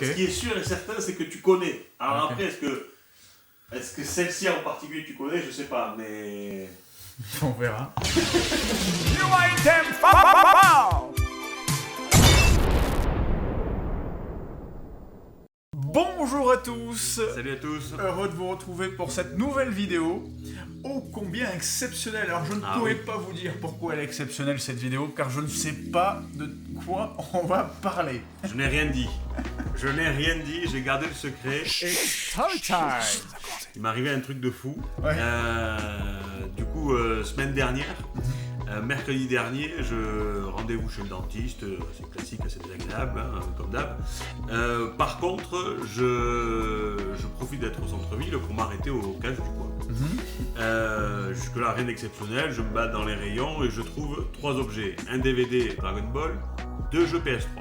Ce qui est sûr et certain, c'est que tu connais. Alors après, est-ce que celle-ci en particulier tu connais? Je sais pas, mais... On verra. Bonjour à tous. Salut à tous. Heureux de vous retrouver pour cette nouvelle vidéo. Ô combien exceptionnelle. Alors je ne pourrais pas vous dire pourquoi elle est exceptionnelle cette vidéo, car je ne sais pas de quoi on va parler. Je n'ai rien dit. Je n'ai rien dit, j'ai gardé le secret. It's story time. Il m'est arrivé un truc de fou. Ouais. Du coup, semaine dernière, mercredi dernier, rendez-vous chez le dentiste, c'est classique, c'est désagréable, hein, comme d'hab. Par contre, je profite d'être au centre-ville pour m'arrêter au cage du coin. Jusque-là, rien d'exceptionnel, je me bats dans les rayons et je trouve 3 objets. Un DVD Dragon Ball, 2 jeux PS3.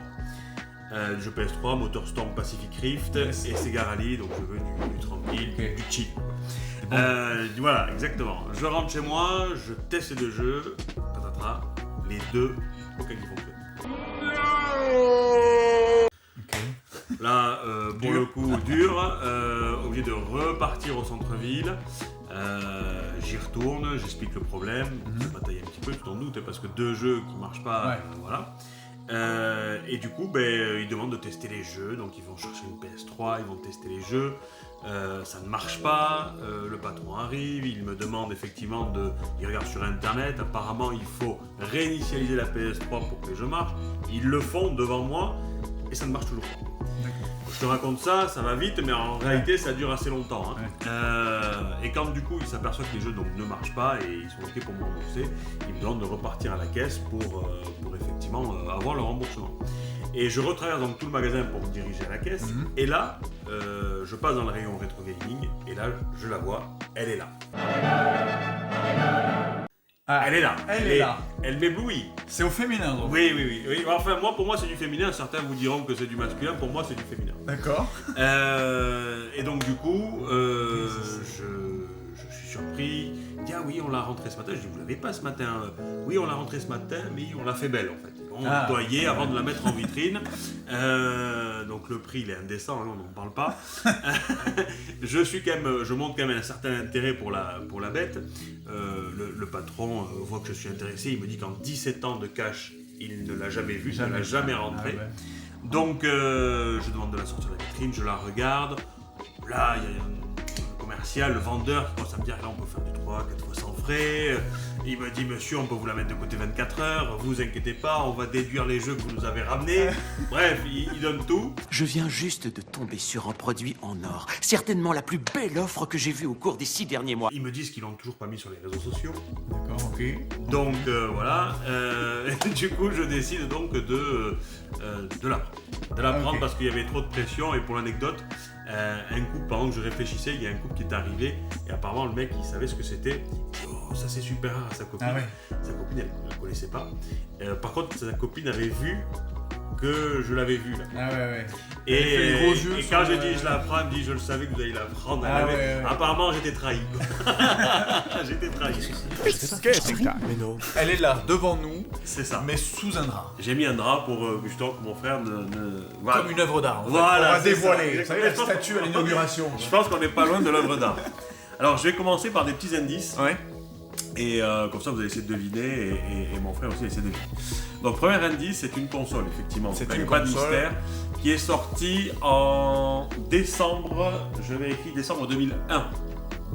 Le jeu PS3, MotorStorm Pacific Rift et Sega Rally, donc je veux du tranquille, du chill. Voilà, exactement. Je rentre chez moi, je teste les 2 jeux, patatras, les 2, aucun qui fonctionne. Là, pour le coup, dur, obligé de repartir au centre-ville. J'y retourne, j'explique le problème, ça bataille un petit peu, tu t'en doutes, parce que 2 jeux qui marchent pas, voilà. Et du coup, ils demandent de tester les jeux, donc ils vont chercher une PS3, ils vont tester les jeux, ça ne marche pas, le patron arrive, il me demande effectivement il regarde sur internet, apparemment il faut réinitialiser la PS3 pour que les jeux marchent, ils le font devant moi et ça ne marche toujours pas. Je te raconte ça, ça va vite, mais en réalité ça dure assez longtemps. Et quand du coup ils s'aperçoivent que les jeux donc, ne marchent pas et ils sont ok pour me rembourser, ils me demandent de repartir à la caisse pour effectivement avoir le remboursement. Et je retraverse donc tout le magasin pour me diriger à la caisse, et là je passe dans le rayon rétro gaming, et là je la vois, elle est là. Elle est là. Elle est là. Elle m'éblouit. C'est au féminin donc. Oui. Enfin, pour moi c'est du féminin. Certains vous diront que c'est du masculin. Pour moi c'est du féminin. D'accord. Et donc du coup, je suis surpris. Il dit, ah oui, on l'a rentrée ce matin. Je dis, vous l'avez pas ce matin? Oui, on l'a rentrée ce matin, mais on l'a fait belle en fait. On l'a nettoyée avant de la mettre en vitrine. Donc le prix il est indécent, hein, on n'en parle pas. Je montre quand même un certain intérêt pour la bête. Le patron voit que je suis intéressé, il me dit qu'en 17 ans de cash, il ne l'a jamais vue, il ne l'a jamais rentrée. Donc je demande de la sortir de la vitrine, je la regarde. Là, il y a un commercial, le vendeur qui commence à me dire, là on peut faire du 3-4 fois sans frais. Il me dit, monsieur, on peut vous la mettre de côté 24 heures, vous inquiétez pas, on va déduire les jeux que vous nous avez ramenés. Bref, il donne tout. Je viens juste de tomber sur un produit en or. Certainement la plus belle offre que j'ai vue au cours des 6 derniers mois. Ils me disent qu'ils l'ont toujours pas mis sur les réseaux sociaux. D'accord, ok. Donc voilà, du coup je décide donc de la prendre. De la prendre parce qu'il y avait trop de pression, et pour l'anecdote, un couple, pendant que je réfléchissais, il y a un couple qui est arrivé et apparemment le mec il savait ce que c'était. Oh, ça c'est super rare à sa copine. Sa copine elle ne la connaissait pas. Par contre sa copine avait vu que je l'avais vue là. Et quand je dis je la prends, elle me dit je le savais que vous alliez la prendre. Apparemment j'étais trahi. J'étais trahi. Mais non. Elle est là devant nous, c'est ça. Mais sous un drap. J'ai mis un drap pour justement que mon frère voilà. Comme une œuvre d'art. Voilà, on va dévoiler. Vous savez, la statue à l'inauguration. Je pense qu'on n'est pas loin de l'œuvre d'art. Alors je vais commencer par des petits indices. Et comme ça vous allez essayer de deviner, et mon frère aussi va essayer de deviner. Donc premier indice, c'est une console effectivement. C'est une pas de mystère, qui est sortie en décembre, je vais écrire décembre 2001.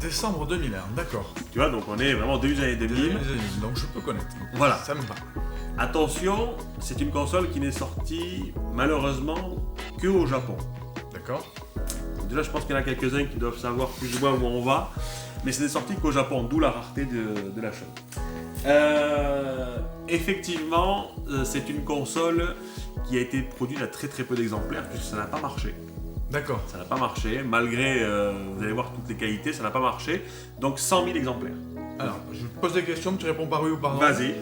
Décembre 2001, d'accord. Tu vois, donc on est vraiment début des années 2000. Donc je peux connaître. Voilà. Ça me va. Attention, c'est une console qui n'est sortie malheureusement que au Japon. D'accord. Déjà, je pense qu'il y en a quelques-uns qui doivent savoir plus ou moins où on va, mais ce n'est sorti qu'au Japon, d'où la rareté de la chose. Effectivement, c'est une console qui a été produite à très très peu d'exemplaires, puisque ça n'a pas marché. D'accord. Ça n'a pas marché, malgré, vous allez voir toutes les qualités, ça n'a pas marché. Donc 100 000 exemplaires. Alors, je te pose des questions, tu réponds par oui ou par non. Vas-y.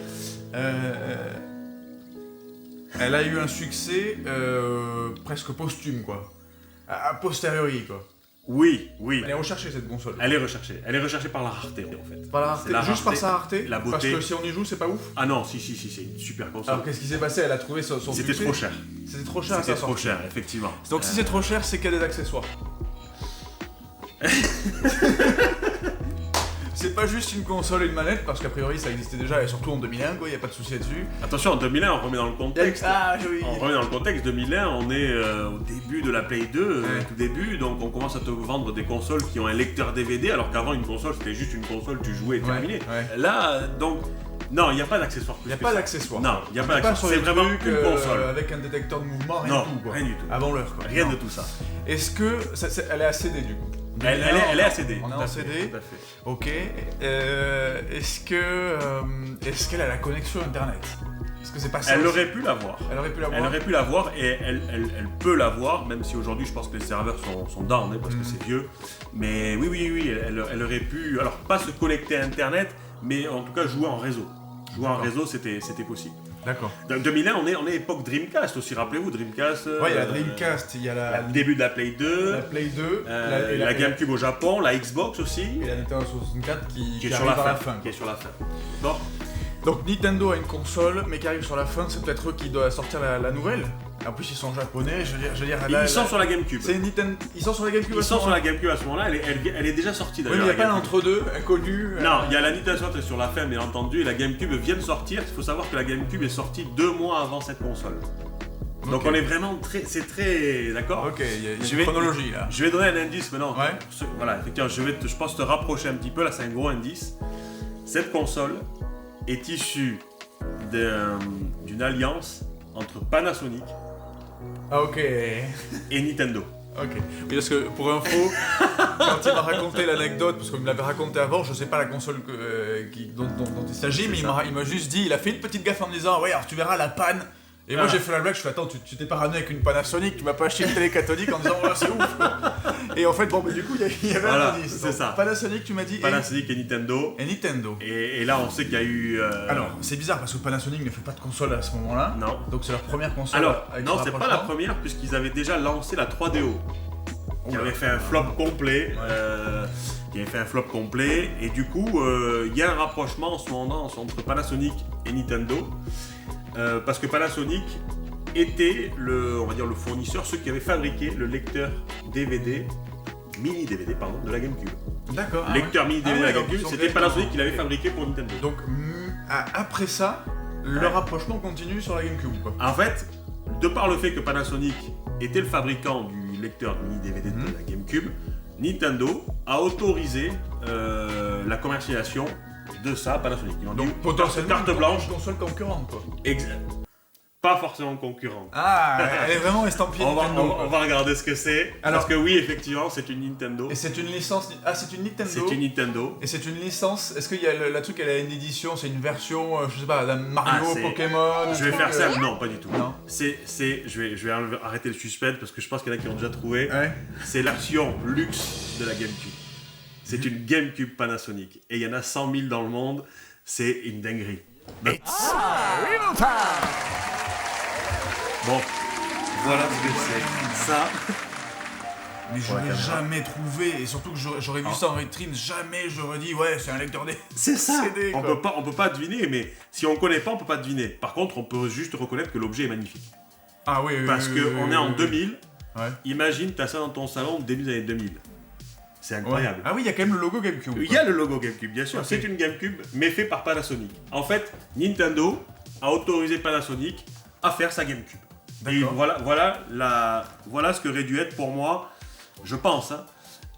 Elle a eu un succès presque posthume, quoi. A posteriori, quoi. Oui. Elle est recherchée cette console. Elle est recherchée. Elle est recherchée par la rareté en fait. Par la rareté. Juste par sa rareté. La beauté. Parce que si on y joue, c'est pas ouf. Ah non, si, c'est une super console. Alors qu'est-ce qui s'est passé? Elle a trouvé son C'était succès. trop cher. C'était trop cher. C'était trop cher, effectivement. Donc si c'est trop cher, c'est qu'il y a des accessoires. C'est pas juste une console et une manette, parce qu'a priori ça existait déjà, et surtout en 2001, quoi, y a pas de souci là-dessus. Attention, en 2001, on remet dans le contexte. Ah oui. On remet dans le contexte, 2001, on est au début de la Play 2, tout début, donc on commence à te vendre des consoles qui ont un lecteur DVD, alors qu'avant une console c'était juste une console, tu jouais et terminé. Ouais. Là, donc, non, il n'y a pas d'accessoires. Il n'y a pas d'accessoires. Non, il n'y a pas d'accessoires. C'est vraiment une console. Avec un détecteur de mouvement, rien Non, du tout, quoi. rien du tout. Avant l'heure, quoi. Rien Non. de tout ça. Est-ce que... elle est à CD, du coup? Elle est à CD. On est en CD. Tout à fait. Ok. Est-ce qu'elle a la connexion internet? Est-ce que c'est pas ça? Elle aussi aurait pu l'avoir. Elle aurait pu l'avoir. Elle aurait pu l'avoir et elle peut l'avoir, même si aujourd'hui je pense que les serveurs sont down parce que c'est vieux. Mais oui, elle aurait pu, alors pas se connecter à internet, mais en tout cas jouer en réseau. Jouer en réseau, c'était possible. D'accord. Dans 2001, on est époque Dreamcast aussi, rappelez-vous, Dreamcast. Ouais, il y a la Dreamcast, il y a le début de la Play 2. la Play 2, la GameCube au Japon, la Xbox aussi. et la Nintendo 64 qui est sur arrive la à la fin. fin. Qui est sur la fin. Bon. Donc Nintendo a une console, mais qui arrive sur la fin, c'est peut-être eux qui doivent sortir la nouvelle. En plus, ils sont japonais, je veux dire. Ils sont sur la GameCube. Ils sont sur la GameCube. Ils sont sur la GameCube à ce moment-là, elle est déjà sortie Oui, d'ailleurs. mais il n'y a pas un entre-deux inconnu. Non, il y a la Nintendo 64 sur la fin, bien entendu, et la GameCube vient de sortir. Il faut savoir que la GameCube est sortie 2 mois avant cette console. Donc on est vraiment c'est très... D'accord. Ok, il y a une chronologie là. Je vais donner un indice maintenant. Ouais. Voilà, effectivement, je pense te rapprocher un petit peu, là c'est un gros indice. Cette console est issue d'une alliance entre Panasonic Ah ok. et Nintendo. Ok. Oui, parce que pour info, quand il m'a raconté l'anecdote, parce qu'il me l'avait raconté avant, je sais pas la console dont il s'agit, mais il m'a juste dit, il a fait une petite gaffe en me disant, ouais, alors tu verras la panne. Et moi j'ai fait la blague, je fais attends, tu t'es pas ramené avec une Panasonic, tu m'as pas acheté une télé cathodique en disant oh c'est ouf quoi. Et en fait bon mais du coup il y avait un indice. C'est ça. Panasonic tu m'as dit Panasonic et Nintendo. Et Nintendo. Et là on sait qu'il y a eu... Alors c'est bizarre parce que Panasonic ne fait pas de console à ce moment-là. Non. Donc c'est leur première console. Alors avec non ce c'est pas rapprochement. la première puisqu'ils avaient déjà lancé la 3DO. Qui avait fait un flop complet. Qui avait fait un flop complet. Et du coup il y a un rapprochement en ce moment entre Panasonic et Nintendo. Parce que Panasonic était on va dire le fournisseur, ceux qui avaient fabriqué le lecteur mini DVD de la GameCube. D'accord. Lecteur mini DVD de la donc GameCube, ils sont c'était Panasonic qui l'avait ok. fabriqué pour Nintendo. Donc après ça, le rapprochement continue sur la GameCube quoi. En fait, de par le fait que Panasonic était le fabricant du lecteur mini DVD de la GameCube, Nintendo a autorisé la commercialisation de ça à Panasonic. Ils ont dit, Donc potentiellement carte blanche. une console concurrente quoi. Pas forcément concurrente. Ah, elle est vraiment estampillée Nintendo. On va regarder ce que c'est. Alors- Parce que oui, effectivement, c'est une Nintendo. Et c'est une licence. Ah, c'est une Nintendo. C'est une Nintendo. Et c'est une licence. Est-ce qu'il y a la truc, elle a une édition, c'est une version, je sais pas, d'un Mario, c'est- Pokémon. Je vais faire ça. Non, pas du tout. Non. Je vais arrêter le suspense parce que je pense qu'il y en a qui ont déjà trouvé. Ouais. C'est l'action luxe de la GameCube. C'est une GameCube Panasonic. Et il y en a 100 000 dans le monde. C'est une dinguerie. Bon, voilà ce que c'est. Ça. Mais je l'ai jamais trouvé, et surtout que j'aurais vu ça en vitrine, jamais j'aurais dit ouais c'est un lecteur CD. C'est ça. CD, On quoi. peut pas deviner, mais si on connaît pas, on peut pas deviner. Par contre, on peut juste reconnaître que l'objet est magnifique. Ah oui, Parce qu'on est en 2000. Ouais. Imagine, t'as ça dans ton salon début des années 2000. C'est incroyable. Ah oui, il y a quand même le logo GameCube. Il y a le logo GameCube, bien sûr. Ok. C'est une GameCube, mais fait par Panasonic. En fait, Nintendo a autorisé Panasonic à faire sa GameCube. Et D'accord. voilà ce que aurait dû être pour moi, je pense,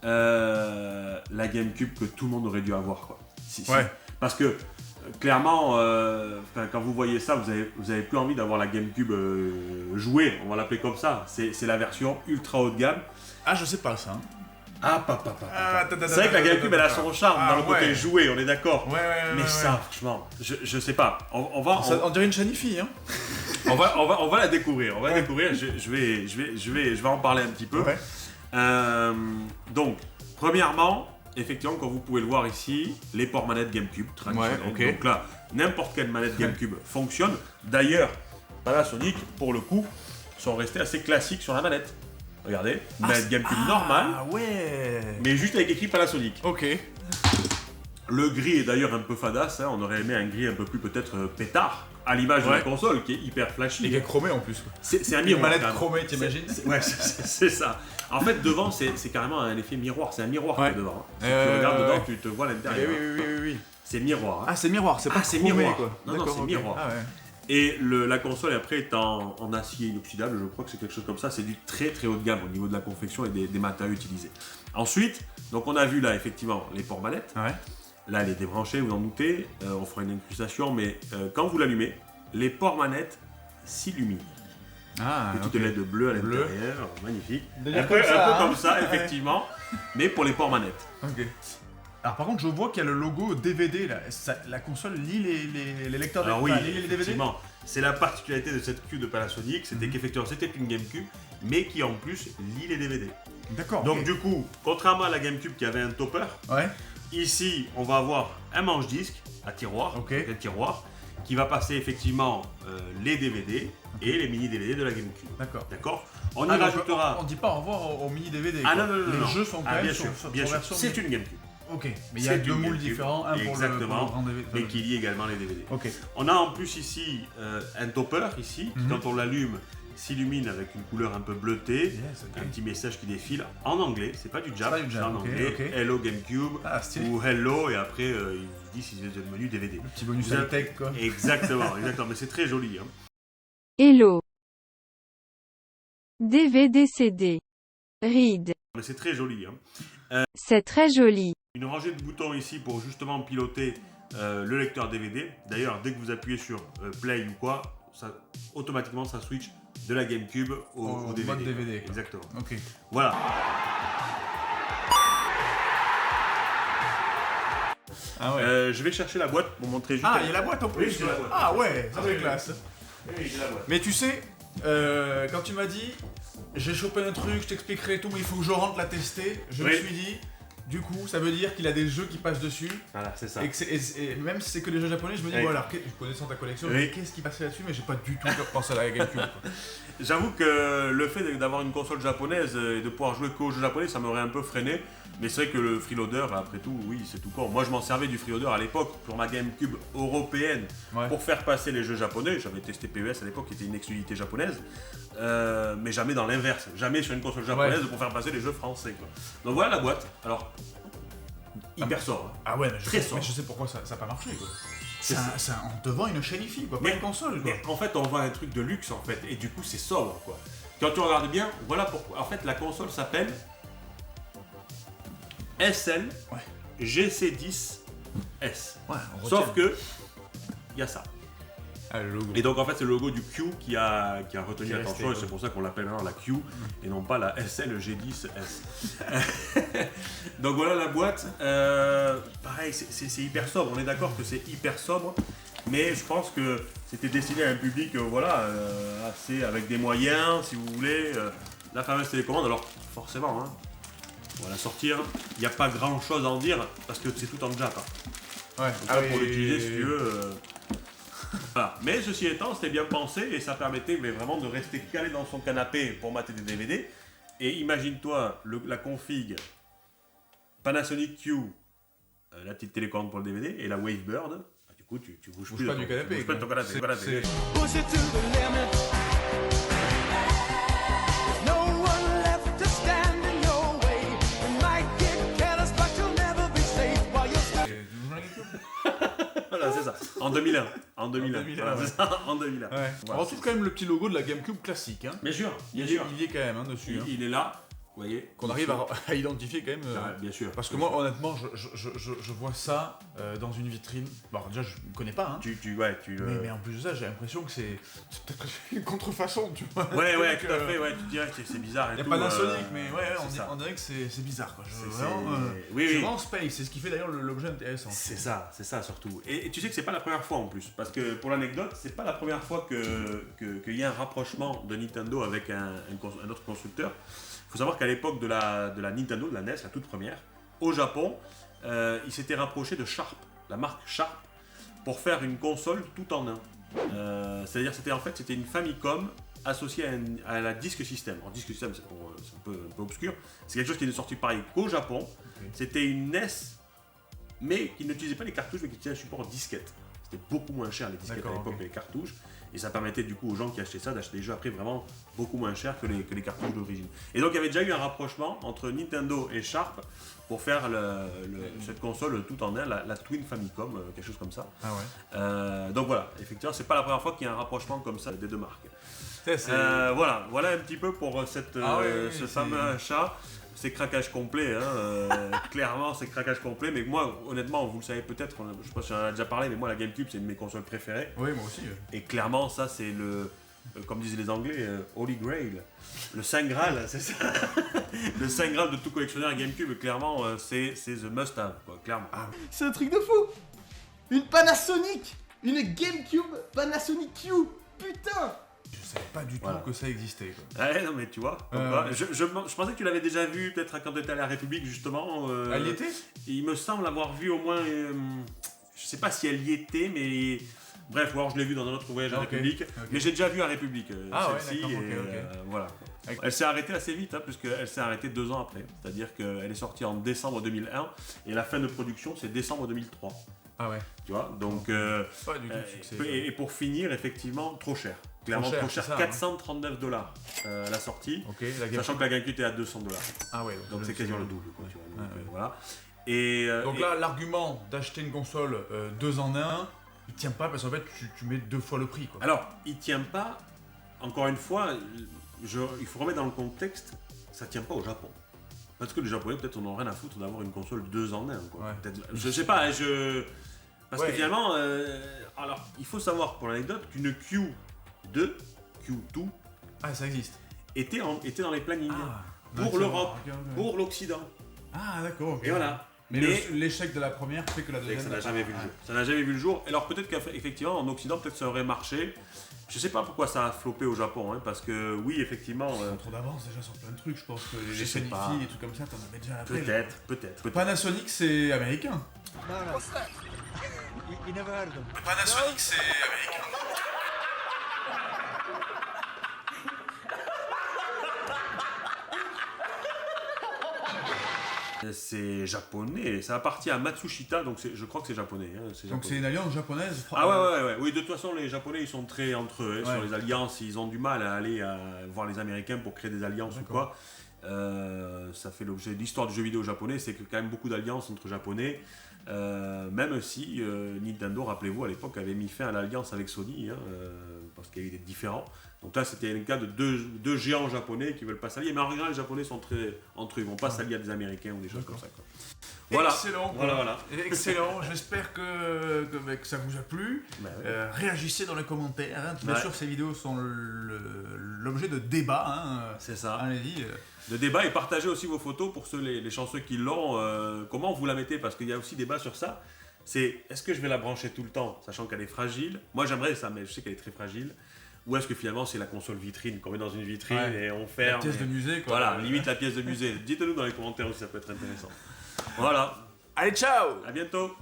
la GameCube que tout le monde aurait dû avoir, quoi. Ouais. Parce que clairement, quand vous voyez ça, vous avez plus envie d'avoir la GameCube jouée, on va l'appeler comme ça. C'est la version ultra haut de gamme. Ah je sais pas ça. Ah, c'est vrai que la GameCube elle a son charme dans le côté joué, on est d'accord. Ouais. Mais ça, franchement, je sais pas. On dirait une Shanifi, hein. On va la découvrir. On va la découvrir. Je vais en parler un petit peu. Ouais. Donc, premièrement, effectivement, comme vous pouvez le voir ici, les ports manettes GameCube traditionnels. Ouais, ok. Donc là, n'importe quelle manette GameCube fonctionne. D'ailleurs, Panasonic, pour le coup, sont restés assez classiques sur la manette. Regardez, manette GameCube normale, Ah ouais. mais juste avec écrit Panasonic. Ok. Le gris est d'ailleurs un peu fadasse, hein. On aurait aimé un gris un peu plus peut-être pétard, à l'image de la console qui est hyper flashy. Et qui est chromé en plus. Quoi. C'est un Une miroir. manette carrément. chromée, t'imagines? Ouais, c'est ça. En fait, devant, c'est carrément un effet miroir. C'est un miroir qu'il y a devant. Hein. Si tu regardes dedans, tu te vois à l'intérieur. Oui. C'est miroir. Hein. Ah, c'est miroir, c'est pas c'est chromé, miroir. quoi. Non, D'accord, c'est ok. miroir. Ah ouais. Et la console après est en acier inoxydable, je crois que c'est quelque chose comme ça. C'est du très très haut de gamme au niveau de la confection et des matériaux utilisés. Ensuite, donc on a vu là effectivement les ports manettes. Ouais. Là, elle est débranchée, vous en doutez. On fera une incrustation, mais quand vous l'allumez, les ports manettes s'illuminent. Ah, Petite ok. LED bleue à Bleu. l'intérieur, magnifique. D'ailleurs, Un peu hein. comme ça, effectivement, mais pour les ports manettes. Ok. Alors par contre, je vois qu'il y a le logo DVD là. La console lit les lecteurs Alors oui, enfin, lit les DVD. effectivement, c'est la particularité de cette cube de Panasonic, c'était qu'effectivement c'était une GameCube, mais qui en plus lit les DVD. D'accord. Donc ok. du coup, contrairement à la GameCube qui avait un topper, Ouais. ici on va avoir un manche-disque à tiroir, Ok. un tiroir, qui va passer effectivement les DVD et les mini DVD de la GameCube. D'accord. D'accord. On y Ah, donc, rajoutera. on dit pas au revoir au mini DVD. Ah quoi. non, Les non. jeux sont quand Ah, même bien sur sûr, bien sûr. version C'est mini. une GameCube. Ok. Mais il y a C'est deux une moules GameCube. différents, un pour le Exactement, grand DVD. mais qui lie également les DVD. Ok. On a en plus ici un topper ici, qui quand on l'allume s'illumine avec une couleur un peu bleutée, Yes, ok. un petit message qui défile en anglais, c'est pas du jab, C'est pas du jab, en ok, anglais, ok. Hello GameCube Ah, stylé. ou Hello et après il dit si c'est le menu DVD. Petit bonus Vous avez- high-tech quoi. Exactement, mais c'est très joli. Hein. Hello. DVD CD. Read. Mais c'est très joli. Hein. C'est très joli. Une rangée de boutons ici pour justement piloter le lecteur DVD. D'ailleurs, dès que vous appuyez sur Play ou quoi, automatiquement ça switch de la GameCube au DVD. mode DVD, quoi. Exactement. Ok. Voilà. Ah ouais. Je vais chercher la boîte pour montrer juste. Ah, il y a la boîte en plus. Oui, j'ai la boîte. Ah ouais, ça Ah c'est oui, classe. Oui, j'ai la boîte. Mais tu sais, quand tu m'as dit, j'ai chopé un truc, je t'expliquerai et tout, mais il faut que je rentre la tester, je me Oui. suis dit, du coup, ça veut dire qu'il a des jeux qui passent dessus. Voilà, c'est ça. Et, et même si c'est que des jeux japonais, je me dis, Oui. bon alors, je connaissant ta collection, Oui. mais qu'est-ce qui passait là-dessus, mais j'ai pas du tout pensé à la GameCube. quoi. J'avoue que le fait d'avoir une console japonaise et de pouvoir jouer qu'aux jeux japonais, ça m'aurait un peu freiné. Mais c'est vrai que le freeloader, après tout, oui, c'est tout con. Moi, je m'en servais du freeloader à l'époque pour ma GameCube européenne Ouais. pour faire passer les jeux japonais. J'avais testé PES à l'époque, qui était une exclusivité japonaise. Mais jamais dans l'inverse. Jamais sur une console japonaise Ouais. pour faire passer les jeux français. Quoi. Donc voilà la boîte. Alors, hyper sobre. Hein. Ah ouais, mais Très mais sobre. je sais pourquoi ça a pas marché. Quoi. C'est C'est en te vend une chaîne IFI, quoi, pas Mais- une console. Quoi. Mais en fait, on voit un truc de luxe en fait, et du coup, c'est sobre quoi. Quand tu regardes bien, voilà pourquoi. En fait, la console s'appelle SL Ouais. GC10S. Ouais, on Sauf retient. que, il y a ça. Ah, le logo. Et donc, en fait, c'est le logo du Q qui a retenu Qui est l'attention, resté, et c'est pour ça qu'on l'appelle maintenant la Q, et non pas la SL G10S. Donc voilà la boîte. Pareil, c'est hyper sobre. On est d'accord que c'est hyper sobre. Mais je pense que c'était destiné à un public assez avec des moyens, si vous voulez. La fameuse télécommande, alors forcément, hein, on va la sortir. Il n'y a pas grand chose à en dire parce que c'est tout en jap. Hein. Ouais. Donc là, pour l'utiliser, si tu veux. Voilà. Mais ceci étant, c'était bien pensé et ça permettait vraiment de rester calé dans son canapé pour mater des DVD. Et imagine-toi la config Panasonic Q, la petite télécommande pour le DVD, et la Wavebird. Du coup, tu bouges Bouge plus pas de du ton- canapé. tu bouges pas de ton quoi. canapé. Voilà, C'est- Push it to the limit. No one left to stand in your way. You might get careless, but you'll never be safe while you're stuck. Tu joues à la GameCube Voilà, c'est ça. En 2001. En 2001. 2001, Voilà, ouais. c'est ça, en 2001. Ouais. Voilà, On retrouve quand même le petit logo de la GameCube classique. Hein. Bien sûr, bien Il, est, sûr. il y est quand même hein, dessus. Hein. Il est là, vous voyez. Qu'on arrive à identifier quand même. Ah, bien sûr. Parce que bien moi, sûr. honnêtement, je vois ça dans une vitrine. Bon, alors déjà, je ne connais pas. Hein. Tu Mais en plus de ça, j'ai l'impression que c'est peut-être une contrefaçon, tu vois. Ouais, ouais, Donc, tout à fait, ouais, tu dirais que c'est bizarre et Il n'y a tout. pas Panasonic, mais ouais, c'est ça. on dirait que c'est bizarre. Quoi. C'est- Vraiment, oui, c'est oui. vraiment space, c'est ce qui fait d'ailleurs l'objet intéressant. C'est ça surtout. Et tu sais que c'est pas la première fois en plus, parce que pour l'anecdote, c'est pas la première fois qu'il y a un rapprochement de Nintendo avec un autre constructeur. Il faut savoir qu'à l'époque de la Nintendo, de la NES, la toute première, au Japon, ils s'étaient rapprochés de Sharp, la marque Sharp, pour faire une console tout en un. C'est-à-dire c'était une Famicom associé à la Disk System. Alors Disk System, c'est un peu obscur. C'est quelque chose qui n'est sorti pareil qu'au Japon. C'était une NES, mais qui n'utilisait pas les cartouches, mais qui utilisait un support disquette. C'était beaucoup moins cher les disquettes à l'époque que les cartouches. Et ça permettait du coup aux gens qui achetaient ça d'acheter des jeux après vraiment beaucoup moins cher que les cartouches d'origine. Et donc il y avait déjà eu un rapprochement entre Nintendo et Sharp pour faire cette console tout en un, la Twin Famicom, quelque chose comme ça. Ah ouais. Donc voilà, effectivement, c'est pas la première fois qu'il y a un rapprochement comme ça des deux marques. Voilà. Voilà un petit peu pour ce fameux achat. C'est craquage complet, clairement c'est craquage complet, mais moi honnêtement, vous le savez peut-être, je sais pas si j'en ai déjà parlé, mais moi la GameCube c'est une de mes consoles préférées. Oui, moi aussi. Et clairement ça c'est comme disaient les Anglais, Holy Grail, le Saint Graal, c'est ça. Le Saint Graal de tout collectionneur GameCube, clairement c'est the must have, quoi, clairement. C'est un truc de fou. Une Panasonic. Une GameCube Panasonic Q. Putain. Je savais pas du tout que ça existait. Quoi. Ouais, non mais tu vois, je pensais que tu l'avais déjà vu, peut-être quand tu étais à la République justement. Elle y était ? Il me semble l'avoir vu au moins, je sais pas si elle y était, mais bref, ou alors je l'ai vu dans un autre voyage à République, mais j'ai déjà vu à République celle-ci, voilà. Elle s'est arrêtée assez vite, puisqu'elle s'est arrêtée 2 ans après, c'est-à-dire qu'elle est sortie en décembre 2001, et la fin de production c'est décembre 2003. Ah ouais. Tu vois, donc pas du tout de succès. Et pour finir, effectivement, trop cher. Clairement trop cher, ça, $439 à la sortie, sachant que la GameCube était à $200. Ah ouais, donc c'est quasiment le double, quoi, tu vois. Donc, voilà. Donc là, l'argument d'acheter une console 2 en 1, il tient pas parce qu'en fait tu mets 2 fois le prix, quoi. Alors, il tient pas, encore une fois, il faut remettre dans le contexte, ça tient pas au Japon. Parce que les Japonais, peut-être, on n'en a rien à foutre d'avoir une console 2 en 1, quoi. Ouais. Peut-être, je sais pas, parce que finalement, alors, il faut savoir pour l'anecdote qu'une Q2, Ah, ça existe. était dans les plannings pour d'accord, l'Europe, ok. pour l'Occident. Ah, d'accord. Ok. Et voilà. Mais l'échec de la première fait que la deuxième. Ça n'a jamais vu le jour. Ça n'a jamais vu le jour. Alors peut-être qu'effectivement en Occident peut-être ça aurait marché. Je sais pas pourquoi ça a floppé au Japon, parce que oui effectivement. Trop d'avance déjà sur plein de trucs, je pense que Je les sais pas. Sonifi et trucs comme ça, t'en avais déjà après. Peut-être. Panasonic, c'est américain. You never heard of them. Panasonic, c'est américain. C'est japonais, ça appartient à Matsushita, donc je crois que c'est japonais. Donc c'est une alliance japonaise. Ah ouais. Oui, de toute façon, les Japonais, ils sont très entre eux, sur les alliances, ils ont du mal à aller voir les Américains pour créer des alliances ou quoi. Ça fait l'objet de l'histoire du jeu vidéo japonais, c'est que quand même beaucoup d'alliances entre Japonais, même si Nintendo, rappelez-vous, à l'époque, avait mis fin à l'alliance avec Sony, parce qu'il y avait des différends. Donc là, c'était le cas de deux géants japonais qui veulent pas s'allier, mais en général, les Japonais sont très entre eux, ils vont pas s'allier à des Américains ou des choses comme ça, quoi. Voilà. Excellent. Voilà. Excellent. J'espère que ça vous a plu. Réagissez dans les commentaires. Bien sûr, ces vidéos sont l'objet de débats. C'est ça. Allez-y. De débat et partagez aussi vos photos pour les chanceux qui l'ont. Comment vous la mettez? Parce qu'il y a aussi débat sur ça. C'est est-ce que je vais la brancher tout le temps, sachant qu'elle est fragile? Moi j'aimerais ça, mais je sais qu'elle est très fragile. Ou est-ce que finalement c'est la console vitrine, qu'on met dans une vitrine et on ferme? La pièce de musée, quoi. Voilà, limite la pièce de musée. Dites-nous dans les commentaires aussi, ça peut être intéressant. Voilà. Allez, ciao! À bientôt!